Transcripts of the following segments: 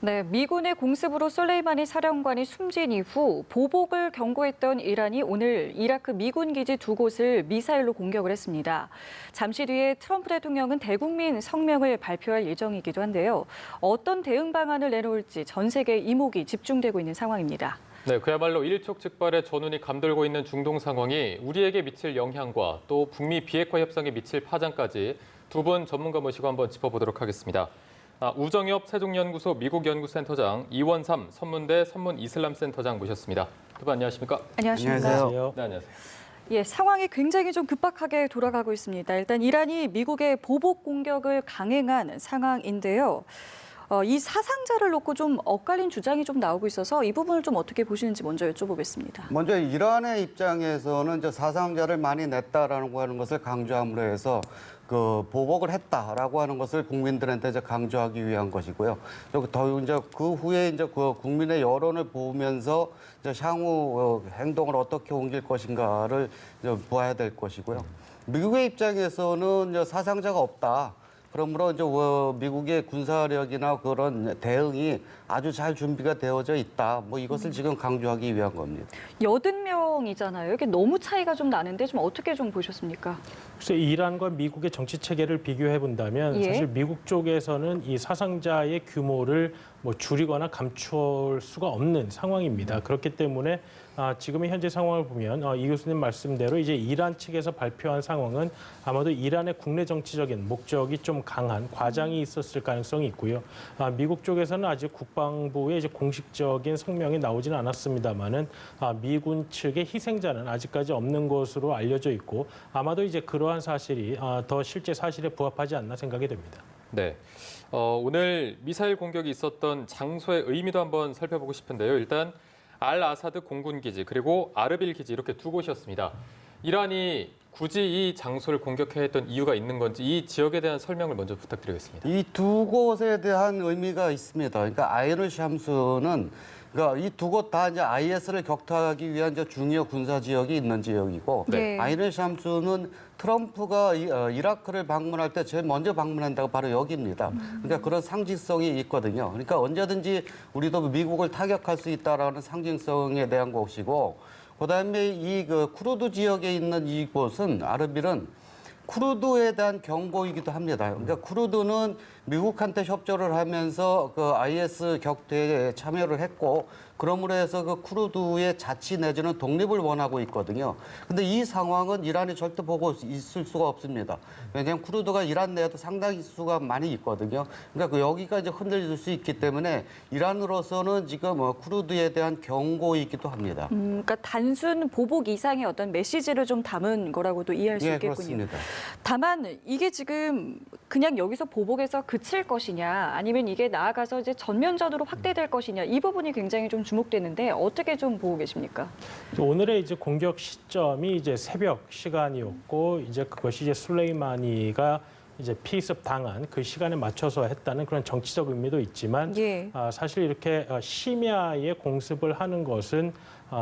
네, 미군의 공습으로 솔레이마니 사령관이 숨진 이후 보복을 경고했던 이란이 오늘 이라크 미군 기지 두 곳을 미사일로 공격을 했습니다. 잠시 뒤에 트럼프 대통령은 대국민 성명을 발표할 예정이기도 한데요. 어떤 대응 방안을 내놓을지 전 세계 이목이 집중되고 있는 상황입니다. 네, 그야말로 일촉즉발의 전운이 감돌고 있는 중동 상황이 우리에게 미칠 영향과 또 북미 비핵화 협상에 미칠 파장까지 두 분 전문가 모시고 한번 짚어보도록 하겠습니다. 우정엽 세종연구소 미국연구센터장, 이원삼 선문대 선문이슬람센터장 모셨습니다. 두 분 안녕하십니까? 안녕하십니까? 안녕하세요. 네, 안녕하세요. 예, 상황이 굉장히 좀 급박하게 돌아가고 있습니다. 일단 이란이 미국의 보복 공격을 강행한 상황인데요. 이 사상자를 놓고 좀 엇갈린 주장이 좀 나오고 있어서 이 부분을 좀 어떻게 보시는지 먼저 여쭤보겠습니다. 먼저 이란의 입장에서는 이제 사상자를 많이 냈다라고 하는 것을 강조함으로 해서 그 보복을 했다라고 하는 것을 국민들한테 이제 강조하기 위한 것이고요. 더 이제 그 후에 이제 그 국민의 여론을 보면서 이제 향후 행동을 어떻게 옮길 것인가를 이제 보아야 될 것이고요. 미국의 입장에서는 이제 사상자가 없다. 그러므로 이제 미국의 군사력이나 그런 대응이 아주 잘 준비가 되어져 있다. 뭐 이것을 지금 강조하기 위한 겁니다. 80명이잖아요. 이게 너무 차이가 좀 나는데 좀 어떻게 좀 보셨습니까? 글쎄 이란과 미국의 정치 체계를 비교해 본다면 예. 사실 미국 쪽에서는 이 사상자의 규모를 뭐 줄이거나 감출 수가 없는 상황입니다. 그렇기 때문에 지금의 현재 상황을 보면 이 교수님 말씀대로 이제 이란 측에서 발표한 상황은 아마도 이란의 국내 정치적인 목적이 좀 강한 과장이 있었을 가능성이 있고요. 미국 쪽에서는 아직 국방부의 이제 공식적인 성명이 나오지는 않았습니다만은 미군 측의 희생자는 아직까지 없는 것으로 알려져 있고 아마도 이제 그러한 사실이 더 실제 사실에 부합하지 않나 생각이 됩니다. 네, 오늘 미사일 공격이 있었던 장소의 의미도 한번 살펴보고 싶은데요. 일단 알 아사드 공군 기지 그리고 아르빌 기지 이렇게 두 곳이었습니다. 이란이 굳이 이 장소를 공격해야 했던 이유가 있는 건지 이 지역에 대한 설명을 먼저 부탁드리겠습니다. 이 두 곳에 대한 의미가 있습니다. 그러니까 아이르 샴스는 그러니까 이 두 곳 다 이제 IS를 격퇴하기 위한 이제 중요 군사 지역이 있는 지역이고 네. 아이르 샴스는 트럼프가 이라크를 방문할 때 제일 먼저 방문한다고 바로 여기입니다. 그러니까 그런 상징성이 있거든요. 그러니까 언제든지 우리도 미국을 타격할 수 있다라는 상징성에 대한 것이고 그다음에 이 그 쿠르드 지역에 있는 이곳은 아르빌은 쿠르드에 대한 경고이기도 합니다. 그러니까 쿠르드는 미국한테 협조를 하면서 그 IS 격퇴에 참여를 했고 그러므로 해서 그 쿠르드의 자치 내지는 독립을 원하고 있거든요. 근데 이 상황은 이란이 절대 보고 있을 수가 없습니다. 왜냐하면 쿠르드가 이란 내에도 상당히 수가 많이 있거든요. 그러니까 여기가 이제 흔들릴 수 있기 때문에 이란으로서는 지금 쿠르드에 대한 경고이기도 합니다. 그러니까 단순 보복 이상의 어떤 메시지를 좀 담은 거라고도 이해할 수 예, 있겠군요. 그렇습니다. 다만 이게 지금 그냥 여기서 보복에서 그칠 것이냐 아니면 이게 나아가서 이제 전면전으로 확대될 것이냐 이 부분이 굉장히 좀 주목되는데 어떻게 좀 보고 계십니까? 오늘의 이제 공격 시점이 이제 새벽 시간이었고 이제 그것이 이제 술레이마니가 이제 피습 당한 그 시간에 맞춰서 했다는 그런 정치적 의미도 있지만 예. 사실 이렇게 심야에 공습을 하는 것은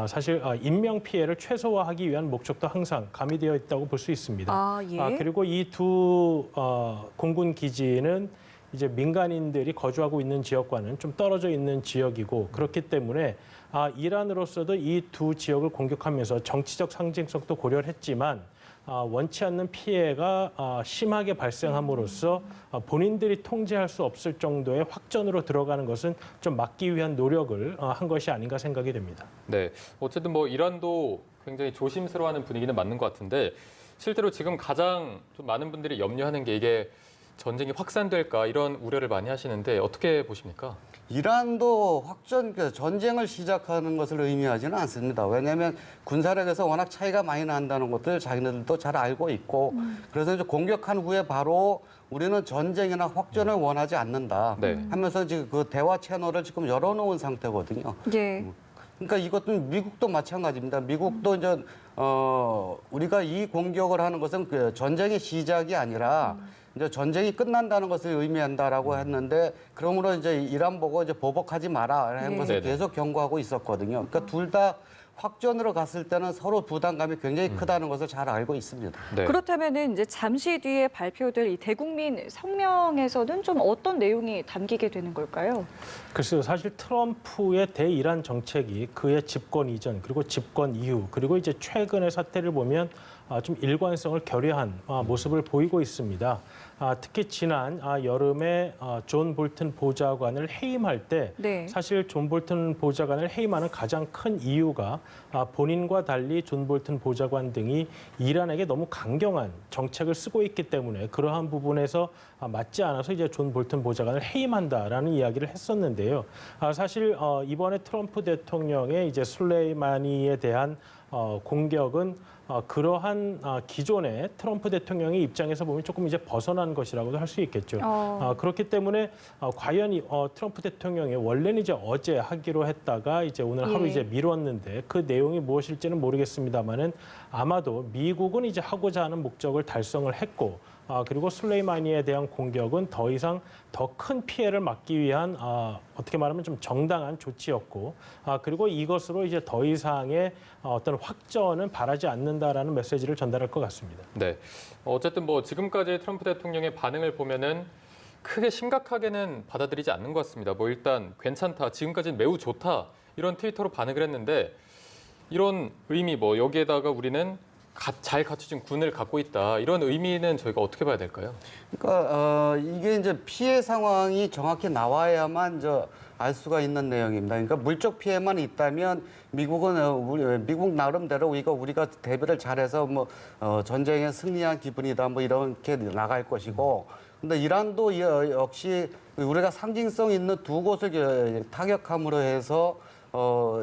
사실 인명 피해를 최소화하기 위한 목적도 항상 가미되어 있다고 볼 수 있습니다. 예. 그리고 이 두 공군 기지는 이제 민간인들이 거주하고 있는 지역과는 좀 떨어져 있는 지역이고 그렇기 때문에 이란으로서도 이 두 지역을 공격하면서 정치적 상징성도 고려를 했지만 원치 않는 피해가 심하게 발생함으로써 본인들이 통제할 수 없을 정도의 확전으로 들어가는 것은 좀 막기 위한 노력을 한 것이 아닌가 생각이 됩니다. 네, 어쨌든 뭐 이란도 굉장히 조심스러워하는 분위기는 맞는 것 같은데 실제로 지금 가장 좀 많은 분들이 염려하는 게 이게 전쟁이 확산될까 이런 우려를 많이 하시는데 어떻게 보십니까? 이란도 전쟁을 시작하는 것을 의미하지는 않습니다. 왜냐하면 군사력에서 워낙 차이가 많이 난다는 것을 자기네들도 잘 알고 있고 그래서 이제 공격한 후에 바로 우리는 전쟁이나 확전을 원하지 않는다 네. 하면서 지금 그 대화 채널을 지금 열어놓은 상태거든요. 예. 그러니까 이것도 미국도 마찬가지입니다. 미국도 이제 우리가 이 공격을 하는 것은 그 전쟁의 시작이 아니라 이제 전쟁이 끝난다는 것을 의미한다라고 했는데 그러므로 이제 이란 보고 이제 보복하지 마라 하는 것을 네네. 계속 경고하고 있었거든요. 그러니까 둘 다 확전으로 갔을 때는 서로 부담감이 굉장히 크다는 것을 잘 알고 있습니다. 네. 그렇다면은 이제 잠시 뒤에 발표될 이 대국민 성명에서는 좀 어떤 내용이 담기게 되는 걸까요? 글쎄요, 사실 트럼프의 대이란 정책이 그의 집권 이전 그리고 집권 이후 그리고 이제 최근의 사태를 보면 좀 일관성을 결여한 모습을 보이고 있습니다. 특히 지난 여름에 존 볼튼 보좌관을 해임할 때 네. 사실 존 볼튼 보좌관을 해임하는 가장 큰 이유가 본인과 달리 존 볼튼 보좌관 등이 이란에게 너무 강경한 정책을 쓰고 있기 때문에 그러한 부분에서 맞지 않아서 이제 존 볼튼 보좌관을 해임한다라는 이야기를 했었는데요. 사실 이번에 트럼프 대통령의 이제 술레이마니에 대한 공격은 그러한 기존의 트럼프 대통령의 입장에서 보면 조금 이제 벗어난 것이라고도 할 수 있겠죠. 그렇기 때문에 과연 트럼프 대통령이 원래는 이제 어제 하기로 했다가 이제 오늘 하루 예. 이제 미뤘는데 그 내용이 무엇일지는 모르겠습니다만은 아마도 미국은 이제 하고자 하는 목적을 달성을 했고 그리고 술레이마니에 대한 공격은 더 이상 더 큰 피해를 막기 위한 어떻게 말하면 좀 정당한 조치였고 그리고 이것으로 이제 더 이상의 어떤 확전은 바라지 않는다라는 메시지를 전달할 것 같습니다. 네. 어쨌든 뭐 지금까지 트럼프 대통령의 반응을 보면은 크게 심각하게는 받아들이지 않는 것 같습니다. 뭐 일단 괜찮다, 지금까지는 매우 좋다 이런 트위터로 반응을 했는데 이런 의미 뭐 여기에다가 우리는 잘 갖춰진 군을 갖고 있다 이런 의미는 저희가 어떻게 봐야 될까요? 그러니까 이게 이제 피해 상황이 정확히 나와야만 알 수가 있는 내용입니다. 그러니까 물적 피해만 있다면 미국은 미국 나름대로 우리가 대비를 잘해서 뭐 전쟁에 승리한 기분이다 뭐 이렇게 나갈 것이고, 근데 이란도 역시 우리가 상징성 있는 두 곳을 타격함으로 해서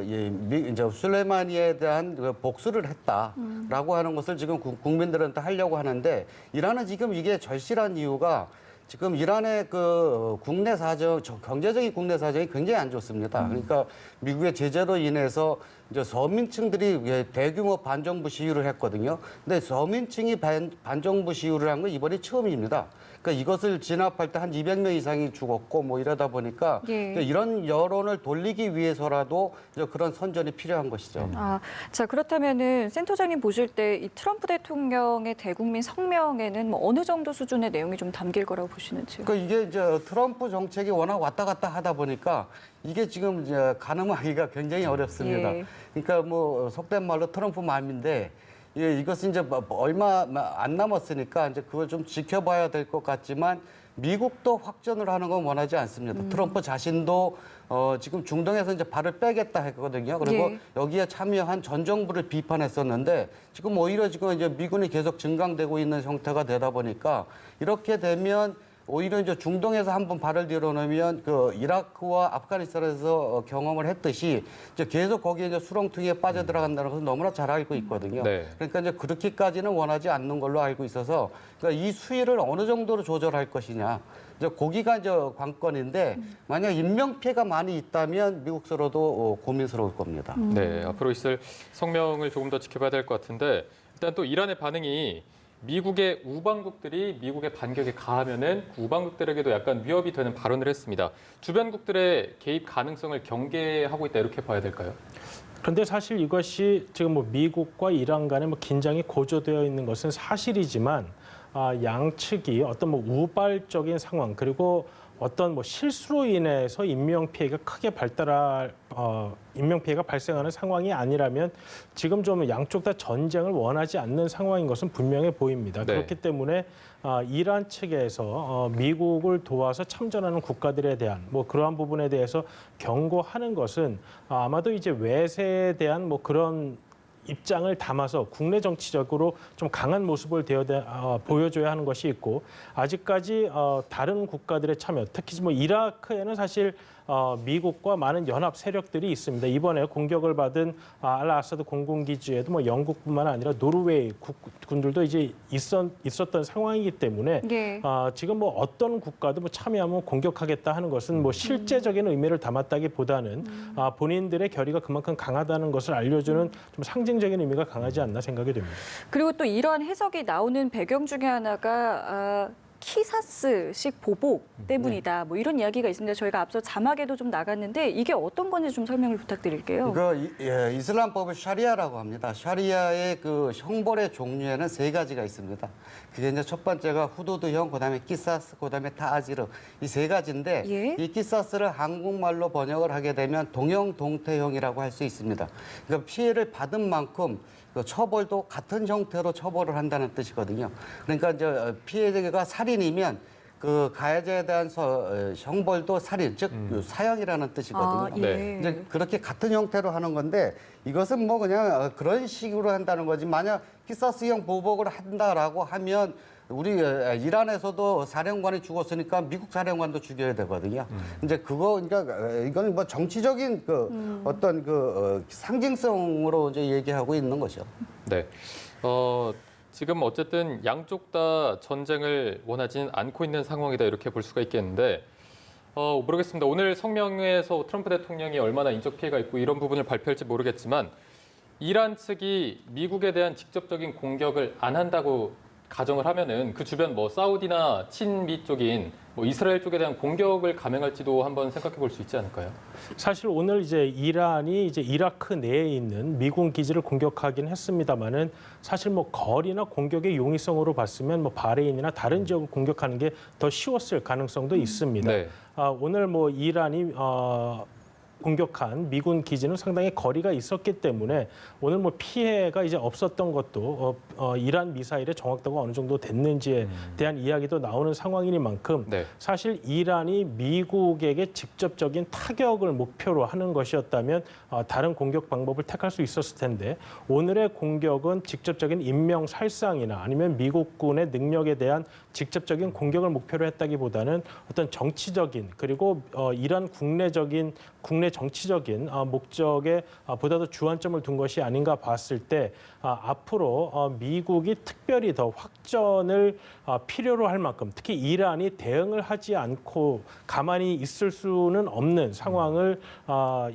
이제 술레이마니에 대한 복수를 했다라고 하는 것을 지금 국민들한테 하려고 하는데, 이란은 지금 이게 절실한 이유가 지금 이란의 그 국내 사정, 경제적인 국내 사정이 굉장히 안 좋습니다. 그러니까 미국의 제재로 인해서 이제 서민층들이 대규모 반정부 시위를 했거든요. 근데 서민층이 반정부 시위를 한 건 이번이 처음입니다. 그러니까 이것을 진압할 때 한 200명 이상이 죽었고 뭐 이러다 보니까 예. 이런 여론을 돌리기 위해서라도 이제 그런 선전이 필요한 것이죠. 자, 그렇다면은 센터장님 보실 때 이 트럼프 대통령의 대국민 성명에는 뭐 어느 정도 수준의 내용이 좀 담길 거라고 보시는지요? 그러니까 이게 이제 트럼프 정책이 워낙 왔다 갔다 하다 보니까 이게 지금 이제 가늠하기가 굉장히 어렵습니다. 예. 그러니까 뭐 속된 말로 트럼프 맘인데 이것은 이제 얼마 안 남았으니까 이제 그걸 좀 지켜봐야 될 것 같지만 미국도 확전을 하는 건 원하지 않습니다. 트럼프 자신도 지금 중동에서 이제 발을 빼겠다 했거든요. 그리고 예. 여기에 참여한 전 정부를 비판했었는데 지금 오히려 지금 이제 미군이 계속 증강되고 있는 형태가 되다 보니까 이렇게 되면 오히려 이제 중동에서 한번 발을 들여놓으면 그 이라크와 아프가니스탄에서 경험을 했듯이 이제 계속 거기에 이제 수렁투기에 빠져들어간다는 것을 너무나 잘 알고 있거든요. 네. 그러니까 이제 그렇게까지는 원하지 않는 걸로 알고 있어서 그러니까 이 수위를 어느 정도로 조절할 것이냐. 이제 거기가 이제 관건인데 만약 인명 피해가 많이 있다면 미국서로도 고민스러울 겁니다. 네, 앞으로 있을 성명을 조금 더 지켜봐야 될 것 같은데 일단 또 이란의 반응이 미국의 우방국들이 미국의 반격에 가하면은 그 우방국들에게도 약간 위협이 되는 발언을 했습니다. 주변국들의 개입 가능성을 경계하고 있다 이렇게 봐야 될까요? 그런데 사실 이것이 지금 뭐 미국과 이란 간에 뭐 긴장이 고조되어 있는 것은 사실이지만 양측이 어떤 뭐 우발적인 상황 그리고 어떤 뭐 실수로 인해서 인명 피해가 크게 인명 피해가 발생하는 상황이 아니라면 지금 좀 양쪽 다 전쟁을 원하지 않는 상황인 것은 분명해 보입니다. 네. 그렇기 때문에 이란 측에서 미국을 도와서 참전하는 국가들에 대한 뭐 그러한 부분에 대해서 경고하는 것은 아마도 이제 외세에 대한 뭐 그런 입장을 담아서 국내 정치적으로 좀 강한 모습을 보여줘야 하는 것이 있고 아직까지 다른 국가들의 참여, 특히 뭐 이라크에는 사실 미국과 많은 연합 세력들이 있습니다. 이번에 공격을 받은 알-아사드 공군기지에도 뭐 영국뿐만 아니라 노르웨이 군들도 이제 있었던 상황이기 때문에 예. 지금 뭐 어떤 국가도 뭐 참여하면 공격하겠다 하는 것은 뭐 실제적인 의미를 담았다기보다는 본인들의 결의가 그만큼 강하다는 것을 알려주는 좀 상징적인 의미가 강하지 않나 생각이 됩니다. 그리고 또 이러한 해석이 나오는 배경 중에 하나가 키사스식 보복 때문이다. 뭐 이런 이야기가 있습니다. 저희가 앞서 자막에도 좀 나갔는데 이게 어떤 건지 좀 설명을 부탁드릴게요. 이슬람법을 샤리아라고 합니다. 샤리아의 그 형벌의 종류에는 세 가지가 있습니다. 그게 이제 첫 번째가 후두드형, 그다음에 키사스, 그다음에 타아지르 이 세 가지인데 예. 이 키사스를 한국말로 번역을 하게 되면 동형, 동태형이라고 할 수 있습니다. 그러니까 피해를 받은 만큼 그 처벌도 같은 형태로 처벌을 한다는 뜻이거든요. 그러니까 이제 피해자가 살인이면 그 가해자에 대한 형벌도 살인, 즉 사형이라는 뜻이거든요. 아, 예. 네. 이제 그렇게 같은 형태로 하는 건데 이것은 뭐 그냥 그런 식으로 한다는 거지. 만약 키사스형 보복을 한다라고 하면 우리 이란에서도 사령관이 죽었으니까 미국 사령관도 죽여야 되거든요. 이제 그러니까 이건 뭐 정치적인 그 어떤 그 상징성으로 이제 얘기하고 있는 거죠. 네. 지금 어쨌든 양쪽 다 전쟁을 원하지는 않고 있는 상황이다 이렇게 볼 수가 있겠는데 모르겠습니다. 오늘 성명에서 트럼프 대통령이 얼마나 인적 피해가 있고 이런 부분을 발표할지 모르겠지만 이란 측이 미국에 대한 직접적인 공격을 안 한다고 가정을 하면은 그 주변 뭐 사우디나 친미 쪽인 뭐 이스라엘 쪽에 대한 공격을 감행할지도 한번 생각해 볼 수 있지 않을까요? 사실 오늘 이제 이란이 이제 이라크 내에 있는 미군 기지를 공격하긴 했습니다만은 사실 뭐 거리나 공격의 용이성으로 봤으면 뭐 바레인이나 다른 지역을 공격하는 게 더 쉬웠을 가능성도 있습니다. 네. 오늘 뭐 이란이 공격한 미군 기지는 상당히 거리가 있었기 때문에 오늘 뭐 피해가 이제 없었던 것도 이란 미사일의 정확도가 어느 정도 됐는지에 대한 이야기도 나오는 상황이니만큼 네. 사실 이란이 미국에게 직접적인 타격을 목표로 하는 것이었다면 다른 공격 방법을 택할 수 있었을 텐데 오늘의 공격은 직접적인 인명 살상이나 아니면 미국군의 능력에 대한 직접적인 공격을 목표로 했다기보다는 어떤 정치적인 그리고 이란 국내 정치적인 목적에 보다 더 주안점을 둔 것이 아닌가 봤을 때 앞으로 미국이 특별히 더 확전을 필요로 할 만큼 특히 이란이 대응을 하지 않고 가만히 있을 수는 없는 상황을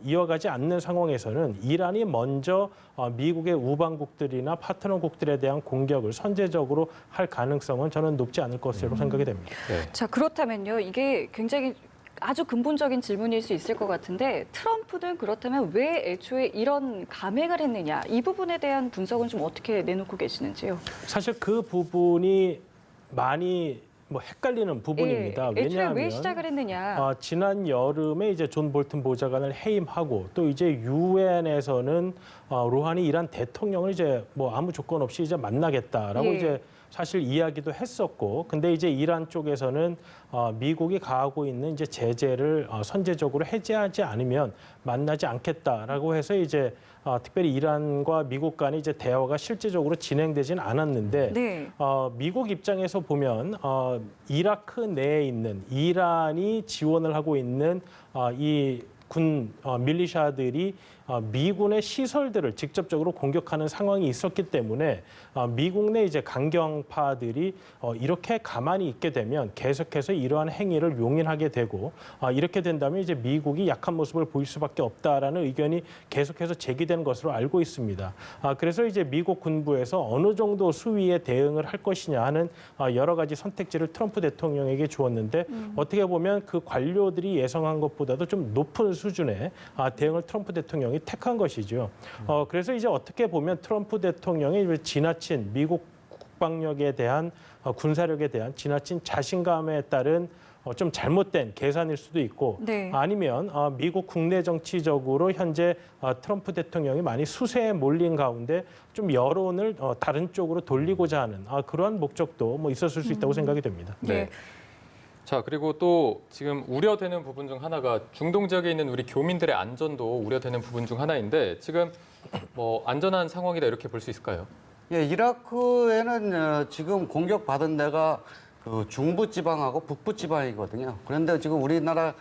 이어가지 않는 상황에서는 이란이 먼저 미국의 우방국들이나 파트너국들에 대한 공격을 선제적으로 할 가능성은 저는 높지 않을 것으로 생각이 됩니다. 네. 자, 그렇다면요. 이게 굉장히 아주 근본적인 질문일 수 있을 것 같은데 트럼프는 그렇다면 왜 애초에 이런 감행을 했느냐 이 부분에 대한 분석은 좀 어떻게 내놓고 계시는지요? 사실 그 부분이 많이 뭐 헷갈리는 부분입니다. 예, 애초에 왜냐하면 왜 시작을 했느냐? 지난 여름에 이제 존 볼튼 보좌관을 해임하고 또 이제 유엔에서는 루하니 이란 대통령을 이제 뭐 아무 조건 없이 이제 만나겠다라고 예. 이제 사실 이야기도 했었고, 근데 이제 이란 쪽에서는 미국이 가하고 있는 이제 제재를 선제적으로 해제하지 않으면 만나지 않겠다라고 해서 이제 특별히 이란과 미국 간의 이제 대화가 실제적으로 진행되진 않았는데, 네. 미국 입장에서 보면 이라크 내에 있는 이란이 지원을 하고 있는 이 군 밀리샤들이 미군의 시설들을 직접적으로 공격하는 상황이 있었기 때문에 미국 내 이제 강경파들이 이렇게 가만히 있게 되면 계속해서 이러한 행위를 용인하게 되고 이렇게 된다면 이제 미국이 약한 모습을 보일 수밖에 없다라는 의견이 계속해서 제기되는 것으로 알고 있습니다. 그래서 이제 미국 군부에서 어느 정도 수위에 대응을 할 것이냐 하는 여러 가지 선택지를 트럼프 대통령에게 주었는데 어떻게 보면 그 관료들이 예상한 것보다도 좀 높은 수준의 대응을 트럼프 대통령이 택한 것이죠. 그래서 이제 어떻게 보면 트럼프 대통령이 지나친 미국 국방력에 대한 군사력에 대한 지나친 자신감에 따른 좀 잘못된 계산일 수도 있고 네. 아니면 미국 국내 정치적으로 현재 트럼프 대통령이 많이 수세에 몰린 가운데 좀 여론을 다른 쪽으로 돌리고자 하는 그러한 목적도 뭐 있었을 수 있다고 생각이 됩니다. 네. 자, 그리고 또 지금 우려되는 부분 중 하나가 중동 지역에 있는 우리 교민들의 안전도 우려되는 부분 중 하나인데 지금 뭐 안전한 상황이다 이렇게 볼 수 있을까요? 예, 이라크에는 지금 공격받은 데가 그 중부 지방하고 북부 지방이거든요. 그런데 지금 우리나라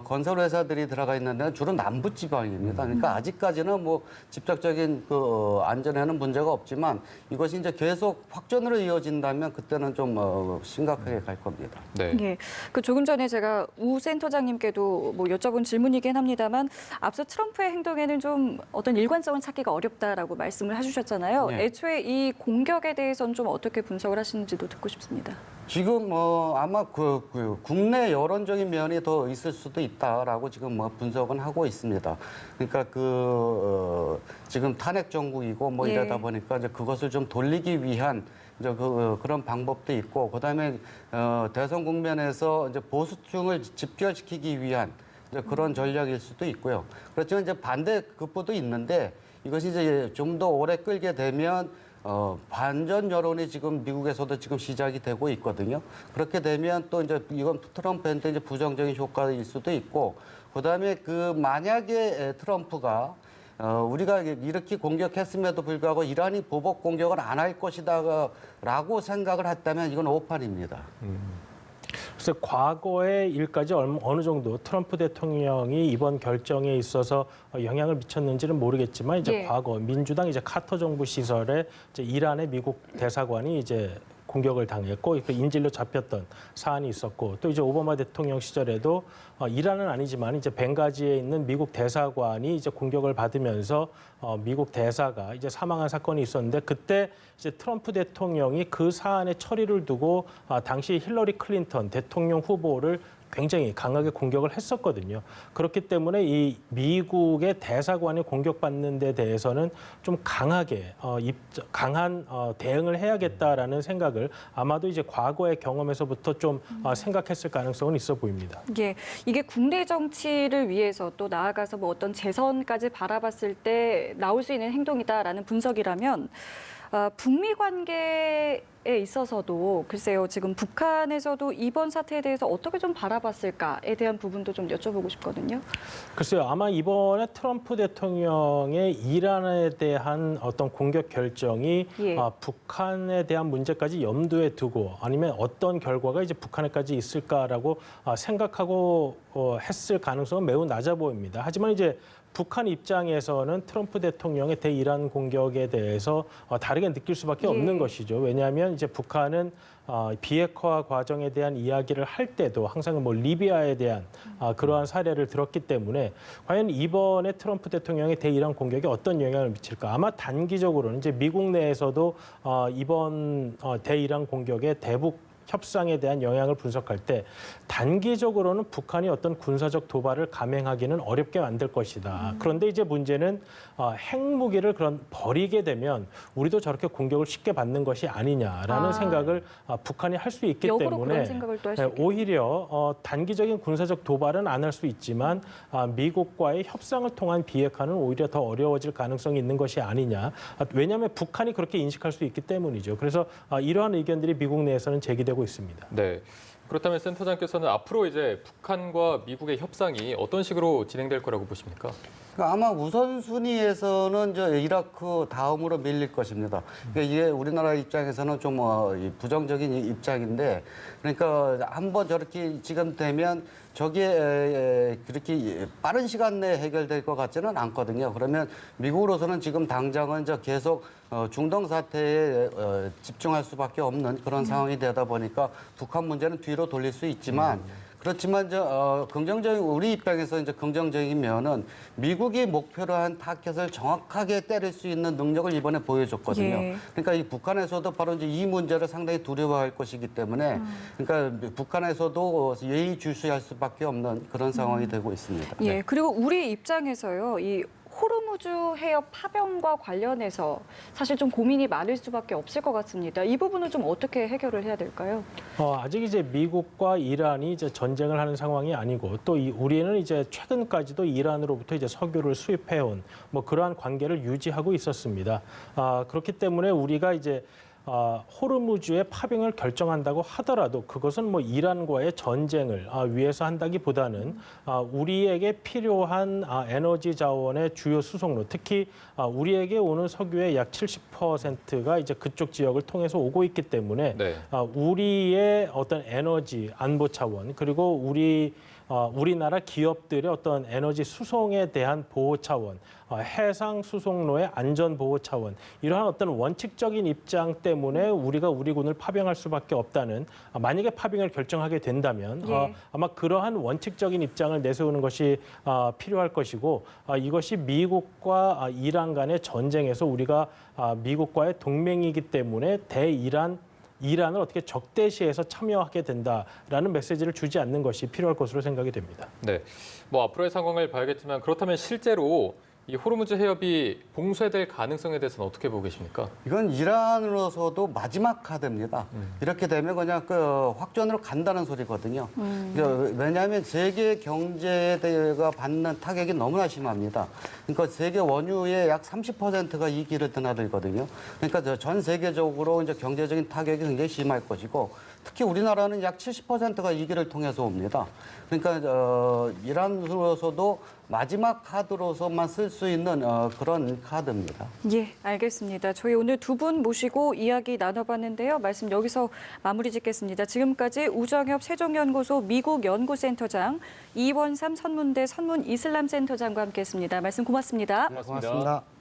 건설 회사들이 들어가 있는 데는 주로 남부 지방입니다. 그러니까 아직까지는 뭐 직접적인 그 안전에는 문제가 없지만 이것이 이제 계속 확전으로 이어진다면 그때는 좀 심각하게 갈 겁니다. 네. 예, 그 조금 전에 제가 우 센터장님께도 뭐 여쭤본 질문이긴 합니다만 앞서 트럼프의 행동에는 좀 어떤 일관성을 찾기가 어렵다라고 말씀을 해주셨잖아요. 네. 애초에 이 공격에 대해서는 좀 어떻게 분석을 하시는지도 듣고 싶습니다. 지금 아마 그 국내 여론적인 면이 더 있을 수도 있다라고 지금 뭐 분석은 하고 있습니다. 그러니까 지금 탄핵 정국이고 뭐 예. 이러다 보니까 이제 그것을 좀 돌리기 위한 이제 그런 방법도 있고 그다음에 대선 국면에서 이제 보수층을 집결시키기 위한 이제 그런 전략일 수도 있고요. 그렇지만 이제 반대 급부도 있는데 이것이 이제 좀 더 오래 끌게 되면 반전 여론이 지금 미국에서도 지금 시작이 되고 있거든요. 그렇게 되면 또 이제 이건 트럼프한테 이제 부정적인 효과일 수도 있고, 그다음에 만약에 트럼프가 우리가 이렇게 공격했음에도 불구하고 이란이 보복 공격을 안 할 것이다라고 생각을 했다면 이건 오판입니다. 그래서 과거의 일까지 어느 정도 트럼프 대통령이 이번 결정에 있어서 영향을 미쳤는지는 모르겠지만 이제 예. 과거 민주당 이제 카터 정부 시절에 이제 이란의 미국 대사관이 이제 공격을 당했고 그 인질로 잡혔던 사안이 있었고 또 이제 오바마 대통령 시절에도 이란은 아니지만 이제 벵가지에 있는 미국 대사관이 이제 공격을 받으면서 미국 대사가 이제 사망한 사건이 있었는데 그때 이제 트럼프 대통령이 그 사안의 처리를 두고 당시 힐러리 클린턴 대통령 후보를 굉장히 강하게 공격을 했었거든요. 그렇기 때문에 이 미국의 대사관이 공격받는 데 대해서는 좀 강하게 강한 대응을 해야겠다라는 생각을 아마도 이제 과거의 경험에서부터 좀 생각했을 가능성은 있어 보입니다. 예, 이게 국내 정치를 위해서 또 나아가서 뭐 어떤 재선까지 바라봤을 때 나올 수 있는 행동이다라는 분석이라면 북미 관계에 있어서도 글쎄요, 지금 북한에서도 이번 사태에 대해서 어떻게 좀 바라봤을까에 대한 부분도 좀 여쭤보고 싶거든요. 글쎄요, 아마 이번에 트럼프 대통령의 이란에 대한 어떤 공격 결정이 예. 북한에 대한 문제까지 염두에 두고 아니면 어떤 결과가 이제 북한에까지 있을까라고 생각하고 했을 가능성은 매우 낮아 보입니다. 하지만 이제 북한 입장에서는 트럼프 대통령의 대이란 공격에 대해서 다르게 느낄 수밖에 없는 것이죠. 왜냐하면 이제 북한은 비핵화 과정에 대한 이야기를 할 때도 항상 뭐 리비아에 대한 그러한 사례를 들었기 때문에 과연 이번에 트럼프 대통령의 대이란 공격이 어떤 영향을 미칠까? 아마 단기적으로는 이제 미국 내에서도 이번 대이란 공격의 대북 협상에 대한 영향을 분석할 때 단기적으로는 북한이 어떤 군사적 도발을 감행하기는 어렵게 만들 것이다. 그런데 이제 문제는 핵무기를 버리게 되면 우리도 저렇게 공격을 쉽게 받는 것이 아니냐라는 생각을 북한이 할 수 있기 역으로 때문에 그런 생각을 또 할 수 있겠네요. 오히려 단기적인 군사적 도발은 안 할 수 있지만 미국과의 협상을 통한 비핵화는 오히려 더 어려워질 가능성이 있는 것이 아니냐. 왜냐하면 북한이 그렇게 인식할 수 있기 때문이죠. 그래서 이러한 의견들이 미국 내에서는 제기되고 있습니다. 네. 그렇다면 센터장께서는 앞으로 이제 북한과 미국의 협상이 어떤 식으로 진행될 거라고 보십니까? 그러니까 아마 우선순위에서는 이제 이라크 다음으로 밀릴 것입니다. 그러니까 이게 우리나라 입장에서는 좀 부정적인 입장인데, 그러니까 한번 저렇게 지금 되면 저게 그렇게 빠른 시간 내에 해결될 것 같지는 않거든요. 그러면 미국으로서는 지금 당장은 이제 계속 중동 사태에 집중할 수밖에 없는 그런 상황이 되다 보니까 북한 문제는 뒤로 돌릴 수 있지만 그렇지만 긍정적인 우리 입장에서 이제 긍정적인 면은 미국이 목표로 한 타켓을 정확하게 때릴 수 있는 능력을 이번에 보여줬거든요. 예. 그러니까 이 북한에서도 바로 이제 이 문제를 상당히 두려워할 것이기 때문에 그러니까 북한에서도 예의주시할 수밖에 없는 그런 상황이 되고 있습니다. 예, 그리고 우리 입장에서요, 이 호르무즈 해협 파병과 관련해서 사실 좀 고민이 많을 수밖에 없을 것 같습니다. 이 부분은 좀 어떻게 해결을 해야 될까요? 아직 이제 미국과 이란이 이제 전쟁을 하는 상황이 아니고 또 우리는 이제 최근까지도 이란으로부터 이제 석유를 수입해온 뭐 그러한 관계를 유지하고 있었습니다. 그렇기 때문에 우리가 이제 호르무즈의 파병을 결정한다고 하더라도 그것은 뭐 이란과의 전쟁을 위해서 한다기보다는 우리에게 필요한 에너지 자원의 주요 수송로, 특히 우리에게 오는 석유의 약 70%가 이제 그쪽 지역을 통해서 오고 있기 때문에 네. 우리의 어떤 에너지 안보 차원 그리고 우리 우리나라 기업들의 어떤 에너지 수송에 대한 보호 차원, 해상 수송로의 안전 보호 차원, 이러한 어떤 원칙적인 입장 때문에 우리가 우리 군을 파병할 수밖에 없다는, 만약에 파병을 결정하게 된다면 예. 아마 그러한 원칙적인 입장을 내세우는 것이 필요할 것이고, 이것이 미국과 이란 간의 전쟁에서 우리가 미국과의 동맹이기 때문에 이란을 어떻게 적대시해서 참여하게 된다라는 메시지를 주지 않는 것이 필요할 것으로 생각이 됩니다. 네, 뭐 앞으로의 상황을 봐야겠지만 그렇다면 실제로 이 호르무즈 해협이 봉쇄될 가능성에 대해서는 어떻게 보고 계십니까? 이건 이란으로서도 마지막 카드입니다. 이렇게 되면 그냥 확전으로 간다는 소리거든요. 왜냐하면 세계 경제가 받는 타격이 너무나 심합니다. 그러니까 세계 원유의 약 30%가 이 길을 드나들거든요. 그러니까 전 세계적으로 이제 경제적인 타격이 굉장히 심할 것이고, 특히 우리나라는 약 70%가 이 길을 통해서 옵니다. 그러니까 이란으로서도 마지막 카드로서만 쓸 수 있는 그런 카드입니다. 예, 알겠습니다. 저희 오늘 두 분 모시고 이야기 나눠봤는데요. 말씀 여기서 마무리 짓겠습니다. 지금까지 우정엽 세종연구소 미국 연구센터장, 이원삼 선문대 선문이슬람센터장과 함께했습니다. 말씀 고맙습니다. 고맙습니다. 고맙습니다.